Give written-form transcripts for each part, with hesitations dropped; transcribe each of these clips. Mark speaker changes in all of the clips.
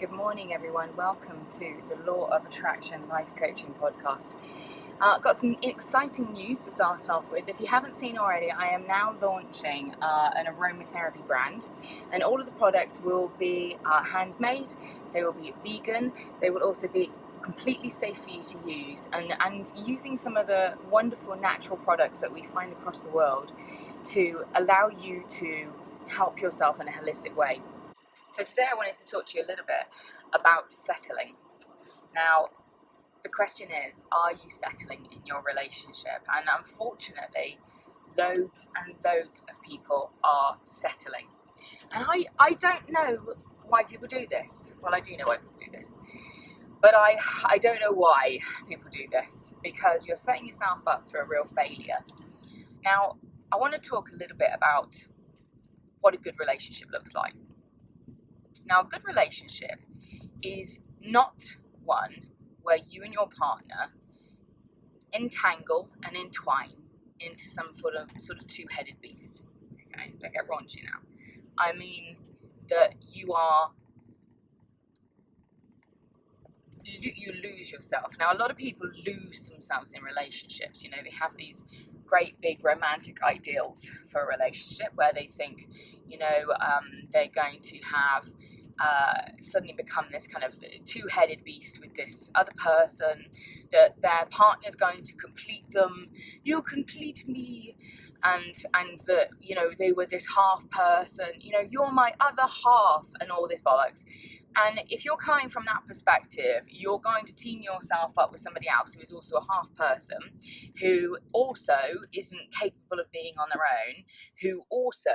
Speaker 1: Good morning, everyone. Welcome to the Law of Attraction Life Coaching Podcast. Got some exciting news to start off with. If you haven't seen already, I am now launching an aromatherapy brand, and all of the products will be handmade. They will be vegan. They will also be completely safe for you to use, and using some of the wonderful natural products that we find across the world to allow you to help yourself in a holistic way. So today I wanted to talk to you a little bit about settling. Now, the question is, are you settling in your relationship? And unfortunately, loads and loads of people are settling. And I don't know why people do this. Well, I do know why people do this. But I don't know why people do this, because you're setting yourself up for a real failure. Now, I want to talk a little bit about what a good relationship looks like. Now, a good relationship is not one where you and your partner entangle and entwine into some sort of two-headed beast. Okay, don't get raunchy now. I mean that you lose yourself. Now, a lot of people lose themselves in relationships. You know, they have these great big romantic ideals for a relationship where they think, they're going to have suddenly become this kind of two-headed beast with this other person, that their partner's going to complete them. You complete me. And that, they were this half person, you're my other half, and all this bollocks. And if you're coming from that perspective, you're going to team yourself up with somebody else who is also a half person, who also isn't capable of being on their own, who also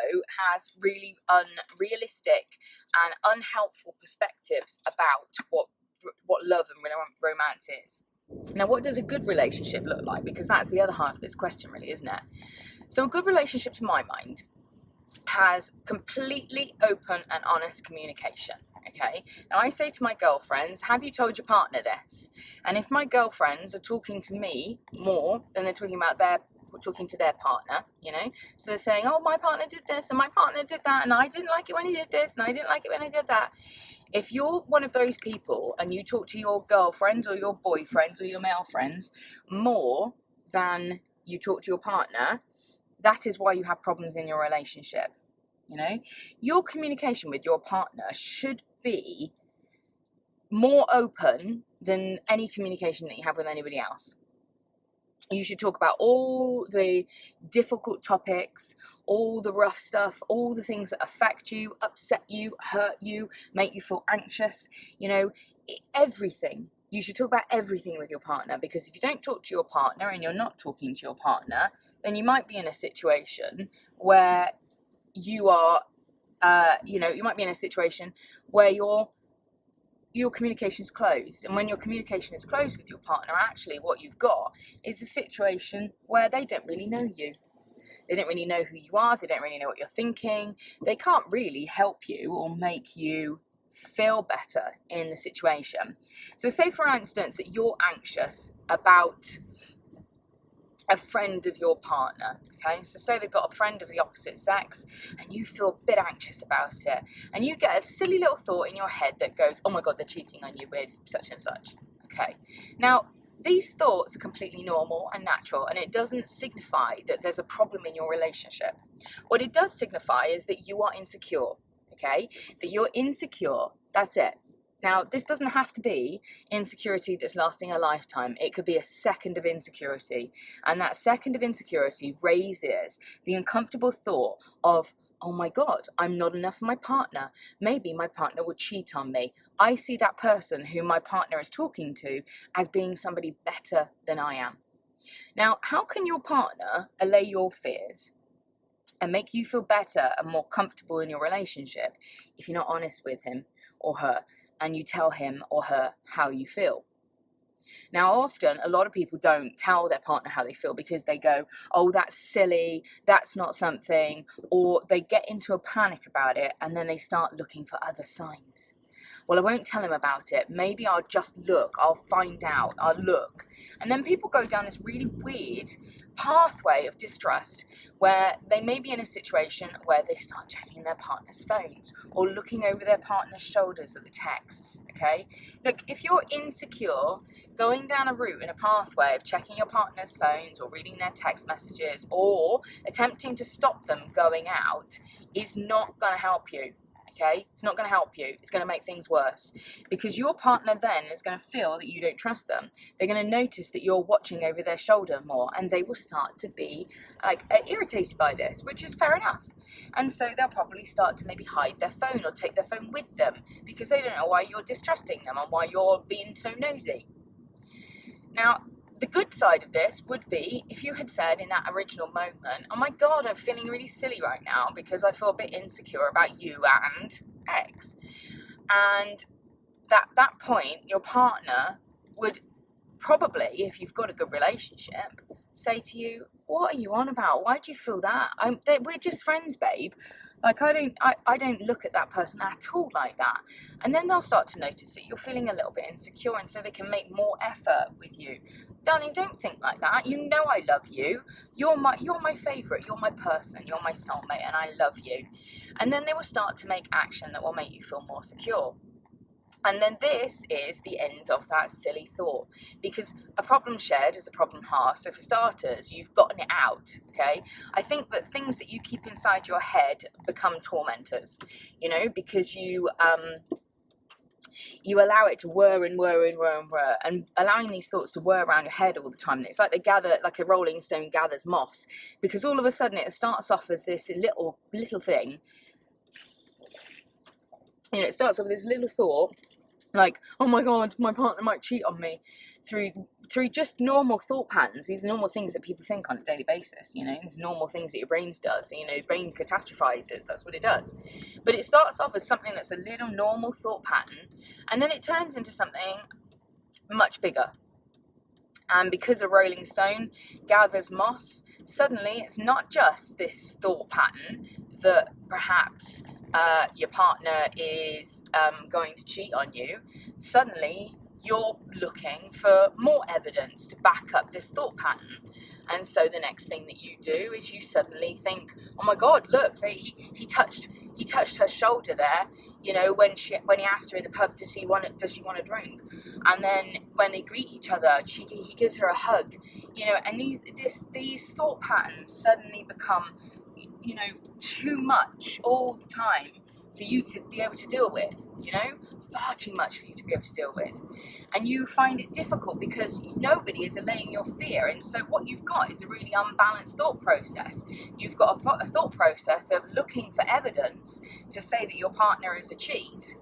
Speaker 1: has really unrealistic and unhelpful perspectives about what love and romance is. Now, what does a good relationship look like? Because that's the other half of this question, really, isn't it? So a good relationship, to my mind, has completely open and honest communication. Okay, now I say to my girlfriends, have you told your partner this? And if my girlfriends are talking to me more than they're talking to their partner, so they're saying, oh, my partner did this and my partner did that, and I didn't like it when he did this and I didn't like it when he did that. If you're one of those people and you talk to your girlfriends or your boyfriends or your male friends more than you talk to your partner, that is why you have problems in your relationship. Your communication with your partner should be more open than any communication that you have with anybody else. You should talk about all the difficult topics, all the rough stuff, all the things that affect you, upset you, hurt you, make you feel anxious, everything. You should talk about everything with your partner, because if you don't talk to your partner and you're not talking to your partner, then you might be in a situation where you are, you might be in a situation where your communication is closed. And when your communication is closed with your partner, actually what you've got is a situation where they don't really know you. They don't really know who you are. They don't really know what you're thinking. They can't really help you or make you feel better in the situation. So say, for instance, that you're anxious about a friend of your partner, okay? So say they've got a friend of the opposite sex and you feel a bit anxious about it, and you get a silly little thought in your head that goes, oh my God, they're cheating on you with such and such, okay? Now, these thoughts are completely normal and natural, and it doesn't signify that there's a problem in your relationship. What it does signify is that you are insecure, okay? That you're insecure, that's it. Now, this doesn't have to be insecurity that's lasting a lifetime. It could be a second of insecurity. And that second of insecurity raises the uncomfortable thought of, oh my God, I'm not enough for my partner. Maybe my partner would cheat on me. I see that person who my partner is talking to as being somebody better than I am. Now, how can your partner allay your fears and make you feel better and more comfortable in your relationship if you're not honest with him or her, and you tell him or her how you feel? Now, often, a lot of people don't tell their partner how they feel because they go, oh, that's silly, that's not something, or they get into a panic about it, and then they start looking for other signs. Well, I won't tell him about it. Maybe I'll just look. I'll find out. I'll look. And then people go down this really weird pathway of distrust where they may be in a situation where they start checking their partner's phones or looking over their partner's shoulders at the texts, okay? Look, if you're insecure, going down a route in a pathway of checking your partner's phones or reading their text messages or attempting to stop them going out is not going to help you. Okay, it's not going to help you. It's going to make things worse because your partner then is going to feel that you don't trust them. They're going to notice that you're watching over their shoulder more, and they will start to be irritated by this, which is fair enough. And so they'll probably start to maybe hide their phone or take their phone with them because they don't know why you're distrusting them and why you're being so nosy. Now, the good side of this would be if you had said in that original moment, oh my God, I'm feeling really silly right now because I feel a bit insecure about you and X. And at that point, your partner would probably, if you've got a good relationship, say to you, what are you on about? Why do you feel that? We're just friends, babe. Like, I don't look at that person at all like that. And then they'll start to notice that you're feeling a little bit insecure, and so they can make more effort with you. Darling, don't think like that. You know I love you. You're my favourite. You're my person. You're my soulmate, and I love you. And then they will start to make action that will make you feel more secure. And then this is the end of that silly thought, because a problem shared is a problem halved. So for starters, you've gotten it out, okay? I think that things that you keep inside your head become tormentors, you know, because you allow it to whir and whir and whir and whir, and allowing these thoughts to whir around your head all the time. And it's like they gather, like a rolling stone gathers moss, because all of a sudden it starts off as this little thing. You know, it starts off with this little thought, like, oh my God, my partner might cheat on me, through just normal thought patterns, these normal things that people think on a daily basis, you know, these normal things that your brain does, you know, brain catastrophizes, that's what it does. But it starts off as something that's a little normal thought pattern, and then it turns into something much bigger. And because a rolling stone gathers moss, suddenly it's not just this thought pattern that perhaps your partner is going to cheat on you. Suddenly you're looking for more evidence to back up this thought pattern. And so the next thing that you do is you suddenly think, oh my God, look, he touched her shoulder there, you know, when he asked her in the pub, does she want a drink? And then when they greet each other, he gives her a hug, you know, and these thought patterns suddenly become, you know, too much all the time for you to be able to deal with, you know, far too much for you to be able to deal with. And you find it difficult because nobody is allaying your fear. And so what you've got is a really unbalanced thought process. You've got a thought process of looking for evidence to say that your partner is a cheat,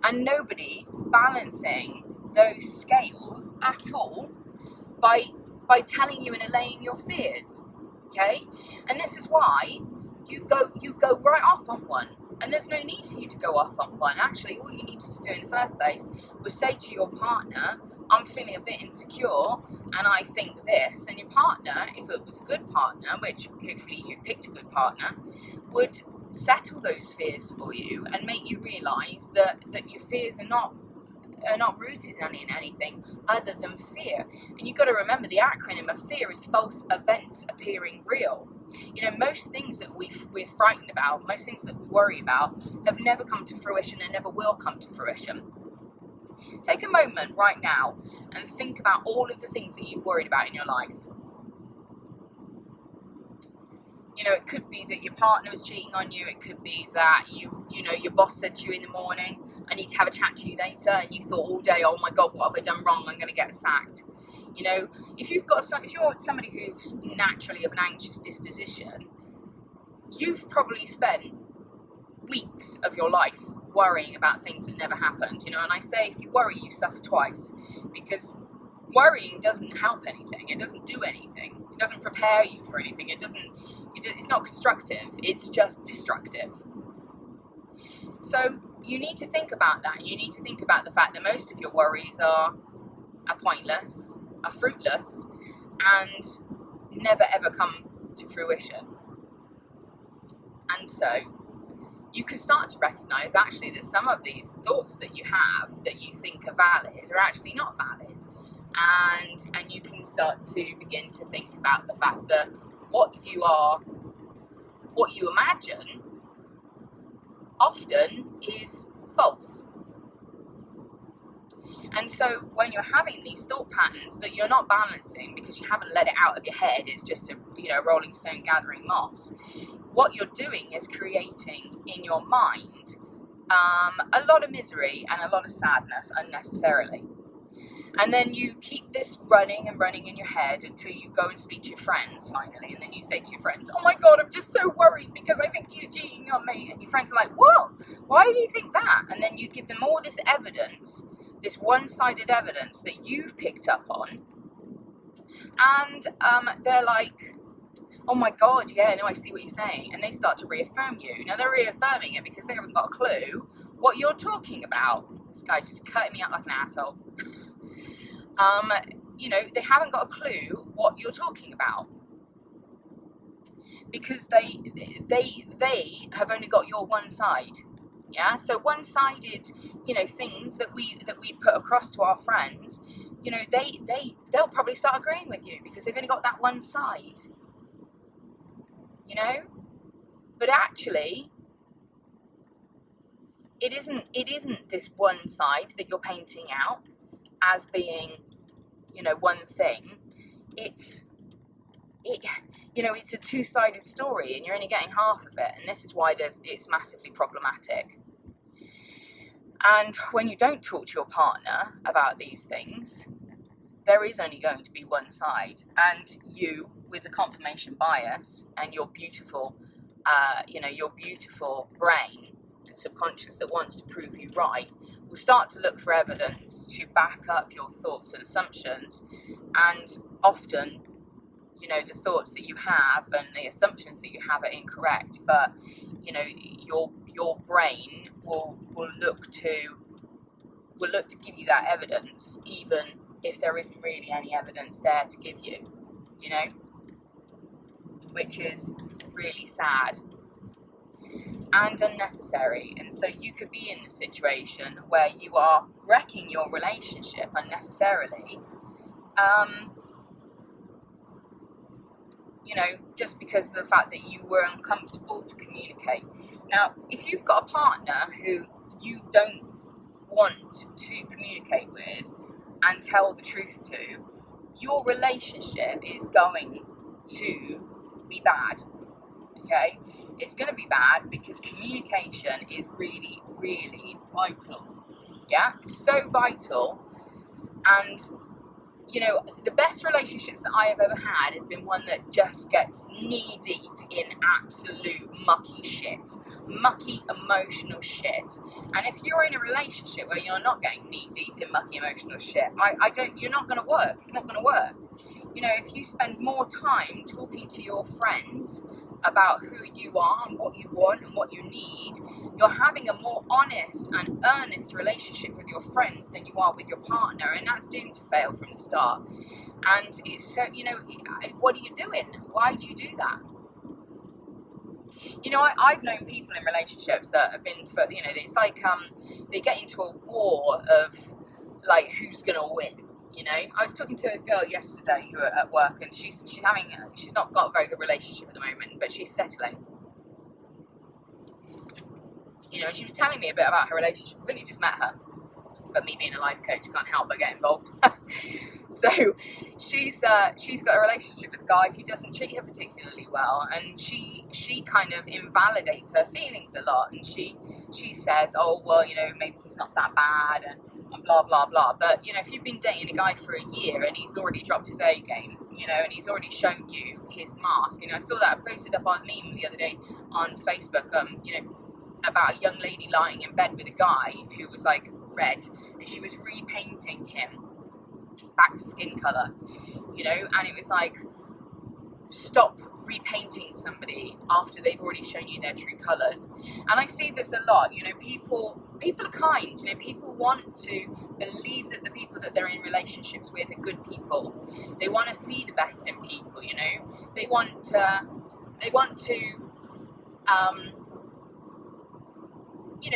Speaker 1: and nobody balancing those scales at all by telling you and allaying your fears. Okay? And this is why you go right off on one, and there's no need for you to go off on one. Actually, all you needed to do in the first place was say to your partner, I'm feeling a bit insecure and I think this, and your partner, if it was a good partner, which hopefully you've picked a good partner, would settle those fears for you and make you realise that your fears are not rooted in anything other than fear. And you've got to remember the acronym of fear is false events appearing real. You know, most things that we're frightened about, most things that we worry about, have never come to fruition and never will come to fruition. Take a moment right now and think about all of the things that you've worried about in your life. You know, it could be that your partner was cheating on you. It could be that you know, your boss said to you in the morning, I need to have a chat to you later, and you thought all day, oh my God, what have I done wrong? I'm going to get sacked. You know, if you're somebody who's naturally of an anxious disposition, you've probably spent weeks of your life worrying about things that never happened. You know, and I say if you worry, you suffer twice, because worrying doesn't help anything. It doesn't do anything. It doesn't prepare you for anything. It's not constructive. It's just destructive. So you need to think about that. You need to think about the fact that most of your worries are pointless, are fruitless, and never ever come to fruition. And so you can start to recognize actually that some of these thoughts that you have that you think are valid are actually not valid. And you can start to begin to think about the fact that what you imagine often is false. And so when you're having these thought patterns that you're not balancing because you haven't let it out of your head, it's just a rolling stone gathering moss, what you're doing is creating in your mind a lot of misery and a lot of sadness unnecessarily. And then you keep this running and running in your head until you go and speak to your friends finally. And then you say to your friends, oh my God, I'm just so worried because I think he's cheating on me. And your friends are like, what? Why do you think that? And then you give them all this evidence, this one-sided evidence that you've picked up on. And they're like, oh my God, yeah, no, I see what you're saying. And they start to reaffirm you. Now, they're reaffirming it because they haven't got a clue what you're talking about. This guy's just cutting me out like an asshole. They haven't got a clue what you're talking about because they have only got your one side. Yeah, so one-sided, things that we put across to our friends, they'll probably start agreeing with you because they've only got that one side. But actually, it isn't this one side that you're painting out as being, one thing. It's a two-sided story, and you're only getting half of it, and this is why it's massively problematic. And when you don't talk to your partner about these things, there is only going to be one side, and you, with the confirmation bias and your beautiful brain and subconscious that wants to prove you right, will start to look for evidence to back up your thoughts and assumptions. And often, the thoughts that you have and the assumptions that you have are incorrect, but your brain will look to give you that evidence, even if there isn't really any evidence there to give you, which is really sad and unnecessary. And so you could be in a situation where you are wrecking your relationship unnecessarily, just because of the fact that you were uncomfortable to communicate. Now, if you've got a partner who you don't want to communicate with and tell the truth to, your relationship is going to be bad. Okay? It's going to be bad because communication is really, really vital. Yeah? It's so vital. And the best relationships that I have ever had has been one that just gets knee deep in absolute mucky emotional shit. And if you're in a relationship where you're not getting knee deep in mucky emotional shit, you're not going to work. It's not going to work. If you spend more time talking to your friends about who you are and what you want and what you need, you're having a more honest and earnest relationship with your friends than you are with your partner, and that's doomed to fail from the start. And it's so, what are you doing? Why do you do that? I've known people in relationships that have been it's like they get into a war of like who's gonna win. I was talking to a girl yesterday who at work, and she's not got a very good relationship at the moment, but she's settling. And she was telling me a bit about her relationship. I've only just met her, but me being a life coach, can't help but get involved. So she's got a relationship with a guy who doesn't treat her particularly well, and she kind of invalidates her feelings a lot, and she says, oh well, maybe he's not that bad, and blah blah blah. But if you've been dating a guy for a year and he's already dropped his A game, and he's already shown you his mask. I saw that I posted up on a meme the other day on Facebook, about a young lady lying in bed with a guy who was like red, and she was repainting him back to skin colour, and it was like, stop repainting somebody after they've already shown you their true colours. And I see this a lot. People are kind. People want to believe that the people that they're in relationships with are good people. They want to see the best in people. They want to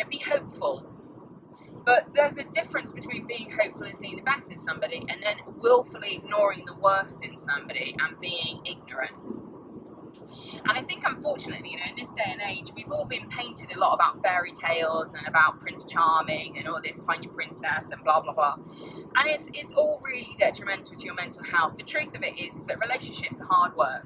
Speaker 1: be hopeful. But there's a difference between being hopeful and seeing the best in somebody and then willfully ignoring the worst in somebody and being ignorant. And I think, unfortunately, in this day and age, we've all been painted a lot about fairy tales and about Prince Charming and all this, find your princess and blah, blah, blah. And it's all really detrimental to your mental health. The truth of it is that relationships are hard work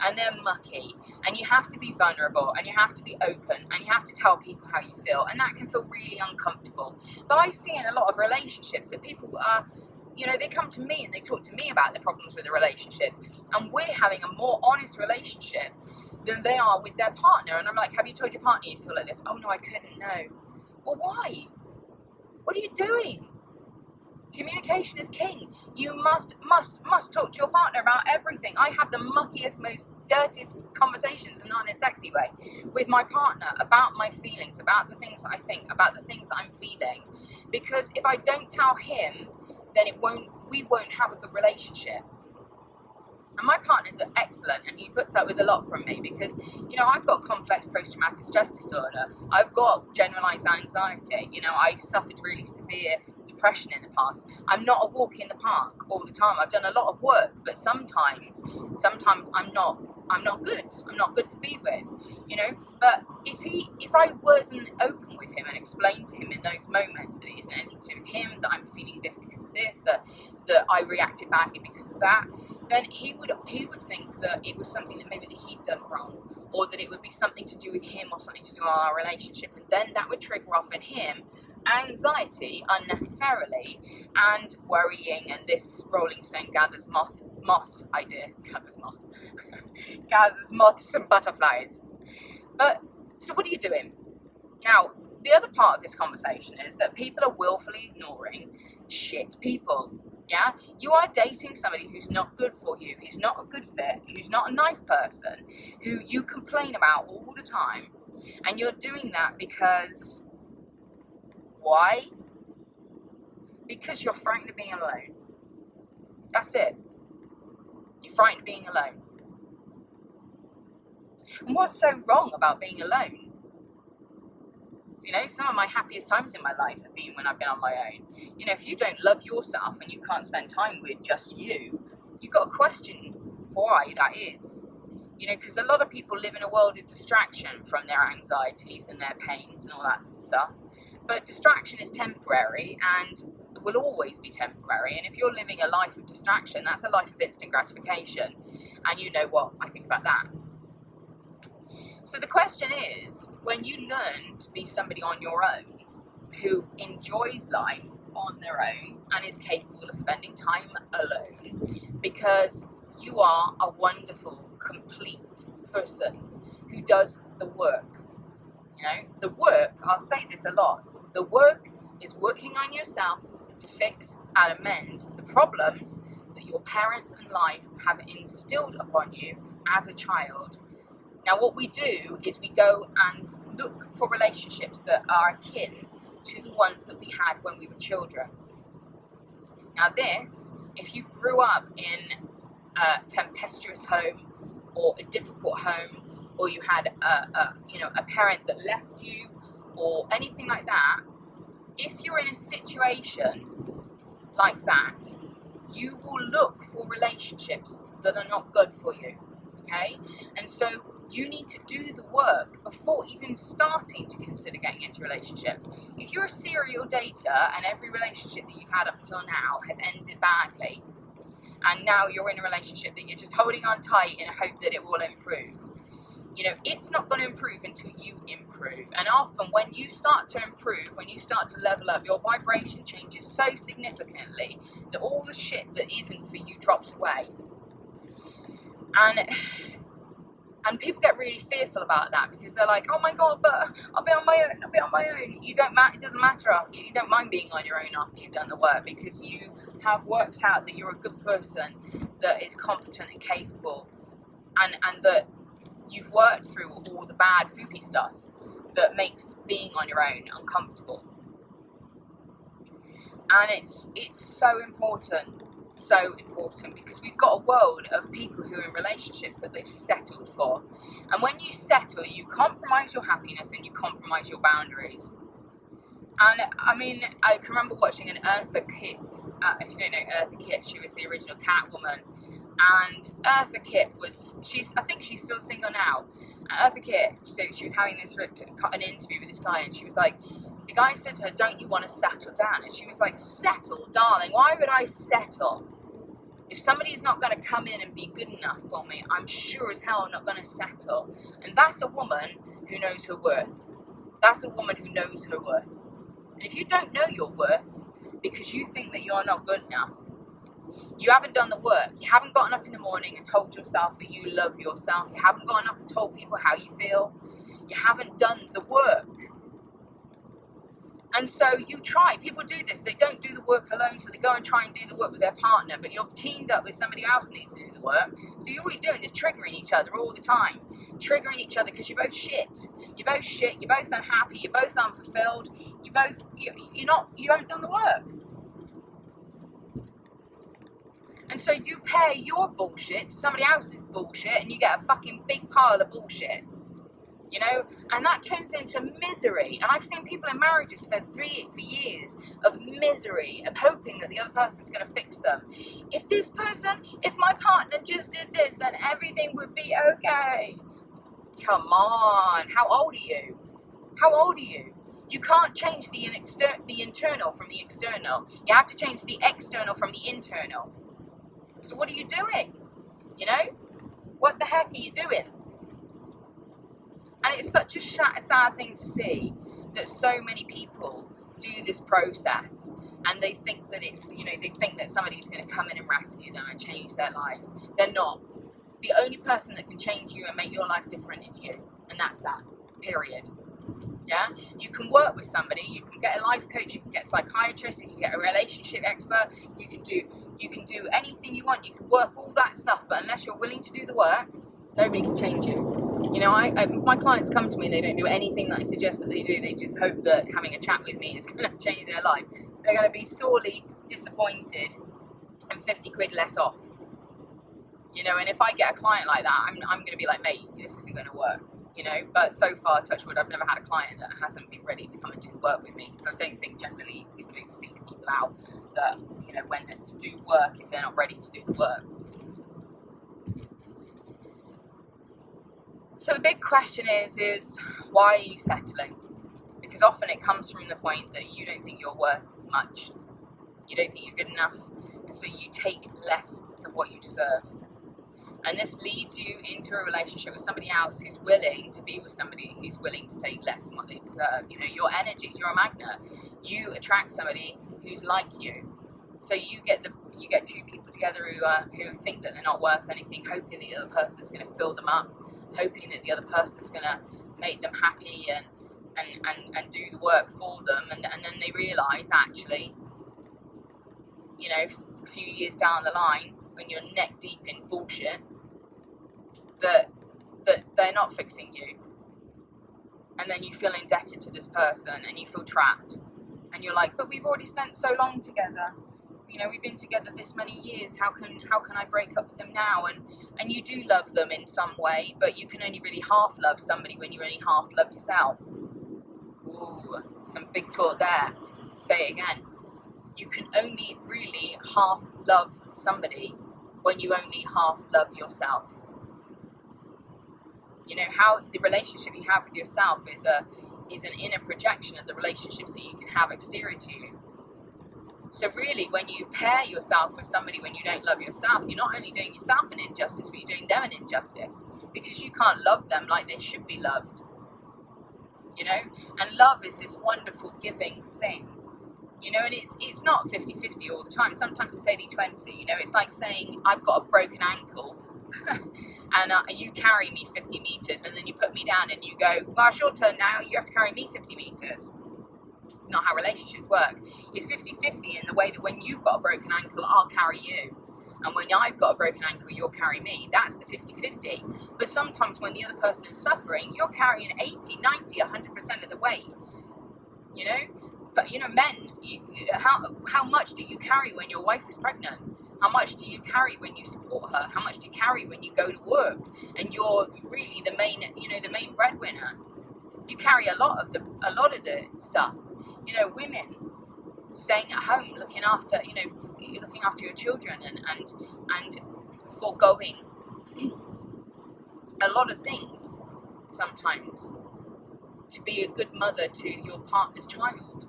Speaker 1: and they're mucky, and you have to be vulnerable and you have to be open and you have to tell people how you feel, and that can feel really uncomfortable. But I see in a lot of relationships that people are, they come to me and they talk to me about their problems with the relationships, and we're having a more honest relationship than they are with their partner. And I'm like, have you told your partner you feel like this? Oh no, I couldn't, no. Well, why? What are you doing? Communication is king. You must talk to your partner about everything. I have the muckiest, most dirtiest conversations, and not in a sexy way, with my partner about my feelings, about the things that I think, about the things that I'm feeling. Because if I don't tell him, then we won't have a good relationship. And my partner's excellent, and he puts up with a lot from me because, I've got complex post-traumatic stress disorder. I've got generalized anxiety. I've suffered really severe depression in the past. I'm not a walk in the park all the time. I've done a lot of work, but sometimes I'm not good. I'm not good to be with, But if I wasn't open with him and explained to him in those moments that it isn't anything to do with him, that I'm feeling this because of this, that I reacted badly because of that, then he would think that it was something that maybe that he'd done wrong, or that it would be something to do with him or something to do with our relationship, and then that would trigger off in him anxiety unnecessarily and worrying, and this Rolling Stone gathers moths and butterflies. But so what are you doing? Now, the other part of this conversation is that people are willfully ignoring shit people. Yeah, you are dating somebody who's not good for you, who's not a good fit, who's not a nice person, who you complain about all the time, and you're doing that because why? Because you're frightened of being alone. That's it. You're frightened of being alone. And what's so wrong about being alone? Some of my happiest times in my life have been when I've been on my own. If you don't love yourself and you can't spend time with just you've got to question why that is. Because a lot of people live in a world of distraction from their anxieties and their pains and all that sort of stuff. But distraction is temporary and will always be temporary. And if you're living a life of distraction, that's a life of instant gratification. And you know what I think about that. So the question is, when you learn to be somebody on your own who enjoys life on their own and is capable of spending time alone, because you are a wonderful, complete person who does the work. The work, I'll say this a lot, the work is working on yourself to fix and amend the problems that your parents and life have instilled upon you as a child. Now, what we do is we go and look for relationships that are akin to the ones that we had when we were children. Now this, if you grew up in a tempestuous home or a difficult home, or you had a parent that left you or anything like that, if you're in a situation like that, you will look for relationships that are not good for you, okay? And so you need to do the work before even starting to consider getting into relationships. If you're a serial dater and every relationship that you've had up until now has ended badly, and now you're in a relationship that you're just holding on tight in a hope that it will improve, it's not going to improve until you improve. And often when you start to improve, when you start to level up, your vibration changes so significantly that all the shit that isn't for you drops away. And people get really fearful about that because they're like, oh my God, but I'll be on my own. It doesn't matter. You don't mind being on your own after you've done the work, because you have worked out that you're a good person that is competent and capable, and that you've worked through all the bad poopy stuff that makes being on your own uncomfortable. And it's so important, because we've got a world of people who are in relationships that they've settled for. And when you settle, you compromise your happiness and you compromise your boundaries. And I mean, I can remember watching an Eartha Kitt. If you don't know Eartha Kitt, she was the original Catwoman. And Eartha Kitt I think she's still single now. And Eartha Kitt, she was having an interview with this guy, and she was like, the guy said to her, "Don't you want to settle down?" And she was like, "Settle, darling, why would I settle? If somebody's not going to come in and be good enough for me, I'm sure as hell not going to settle." And that's a woman who knows her worth. That's a woman who knows her worth. And if you don't know your worth because you think that you're not good enough, you haven't done the work. You haven't gotten up in the morning and told yourself that you love yourself. You haven't gotten up and told people how you feel. You haven't done the work. And so you try. People do this. They don't do the work alone, so they go and try and do the work with their partner. But you're teamed up with somebody else who needs to do the work. So all you're doing is triggering each other all the time. Triggering each other because you're both shit. You're both shit. You're both unhappy. You're both unfulfilled. You haven't done the work. And so you pair your bullshit to somebody else's bullshit, and you get a fucking big pile of bullshit. You know, and that turns into misery. And I've seen people in marriages for years of misery, of hoping that the other person's going to fix them. If my partner just did this, then everything would be okay. Come on, how old are you? How old are you? You can't change the internal from the external. You have to change the external from the internal. So what are you doing? You know, what the heck are you doing? And it's such a sad thing to see that so many people do this process, and they think that they think that somebody's going to come in and rescue them and change their lives. They're not. The only person that can change you and make your life different is you, and that's that. Period. Yeah, you can work with somebody. You can get a life coach. You can get a psychiatrist. You can get a relationship expert. You can do anything you want. You can work all that stuff, but unless you're willing to do the work, nobody can change you. You know, my clients come to me and they don't do anything that I suggest that they do. They just hope that having a chat with me is going to change their life. They're going to be sorely disappointed and 50 quid less off. You know, and if I get a client like that, I'm going to be like, mate, this isn't going to work. You know, but so far, touch wood, I've never had a client that hasn't been ready to come and do the work with me, because I don't think generally people don't seek people out that, you know, when to do work if they're not ready to do the work. So the big question is why are you settling? Because often it comes from the point that you don't think you're worth much. You don't think you're good enough, and so you take less than what you deserve. And this leads you into a relationship with somebody else who's willing to be with somebody who's willing to take less than what they deserve. You know, your energies, you're a magnet. You attract somebody who's like you. So you get two people together who think that they're not worth anything, hoping that the other person's going to fill them up, hoping that the other person's going to make them happy and do the work for them. And then they realise, actually, you know, a few years down the line, when you're neck deep in bullshit, that they're not fixing you. And then you feel indebted to this person and you feel trapped. And you're like, but we've already spent so long together. You know, we've been together this many years. How can I break up with them now? And you do love them in some way, but you can only really half love somebody when you only half love yourself. Ooh, some big talk there. Say it again. You can only really half love somebody when you only half love yourself. You know, how the relationship you have with yourself is an inner projection of the relationships that you can have exterior to you. So really, when you pair yourself with somebody when you don't love yourself, you're not only doing yourself an injustice, but you're doing them an injustice, because you can't love them like they should be loved. You know, and love is this wonderful giving thing. You know, and it's not 50-50 all the time. Sometimes it's 80-20. You know, it's like saying, I've got a broken ankle and you carry me 50 meters and then you put me down and you go, well, it's your turn now. You have to carry me 50 meters. It's not how relationships work. It's 50-50 in the way that when you've got a broken ankle, I'll carry you. And when I've got a broken ankle, you'll carry me. That's the 50-50. But sometimes when the other person is suffering, you're carrying 80, 90, 100% of the weight. You know? But, you know, men, how much do you carry when your wife is pregnant? How much do you carry when you support her? How much do you carry when you go to work and you're really the main breadwinner? You carry a lot of the stuff. You know, women staying at home, looking after your children, and foregoing a lot of things sometimes to be a good mother to your partner's child,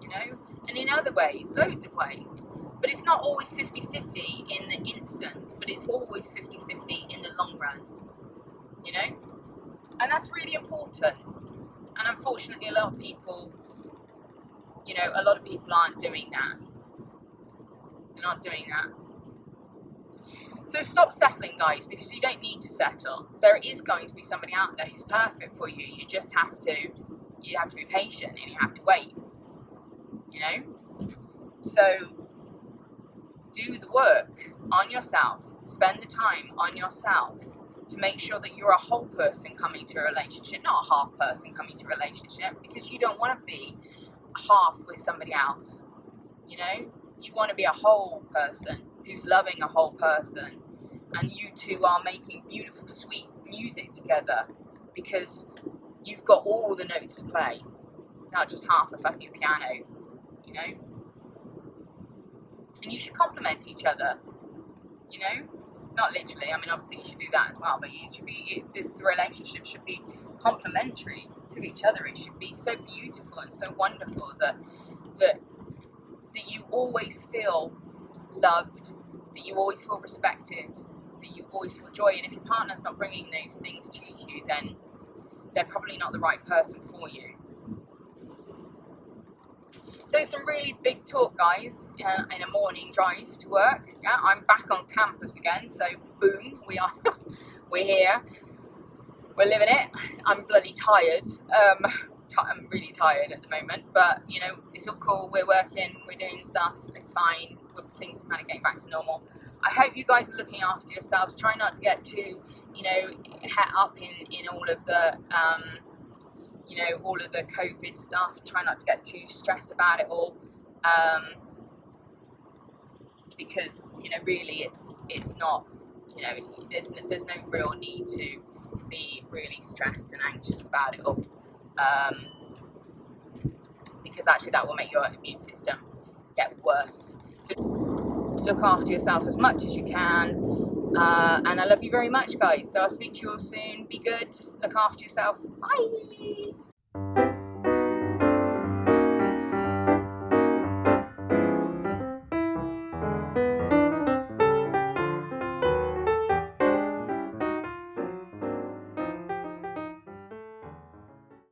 Speaker 1: you know, and in other ways, loads of ways. But it's not always 50-50 in the instant, but it's always 50-50 in the long run, you know, and that's really important. And unfortunately, a lot of people aren't doing that. They're not doing that. So stop settling, guys, because you don't need to settle. There is going to be somebody out there who's perfect for you. You just have to be patient, and you have to wait, you know. So do the work on yourself. Spend the time on yourself to make sure that you're a whole person coming to a relationship, not a half person coming to a relationship, because you don't want to be half with somebody else, you know. You want to be a whole person who's loving a whole person, and you two are making beautiful, sweet music together, because you've got all the notes to play, not just half a fucking piano, you know. And you should complement each other, you know, not literally. I mean, obviously you should do that as well, but this relationship should be complementary to each other. It should be so beautiful and so wonderful that you always feel loved, that you always feel respected, that you always feel joy. And if your partner's not bringing those things to you, then they're probably not the right person for you. So some really big talk, guys, in a morning drive to work. Yeah, I'm back on campus again, so boom, we're here, we're living it. I'm bloody tired. I'm really tired at the moment, but you know, it's all cool. We're working, we're doing stuff, it's fine. Things are kind of getting back to normal. I hope you guys are looking after yourselves. Try not to get too, you know, het up in all of the all of the COVID stuff. Try not to get too stressed about it all, because, you know, really it's not, you know, there's no real need to be really stressed and anxious about it all, because actually that will make your immune system get worse. So look after yourself as much as you can, and I love you very much, guys. So I'll speak to you all soon. Be good, look after yourself. Bye.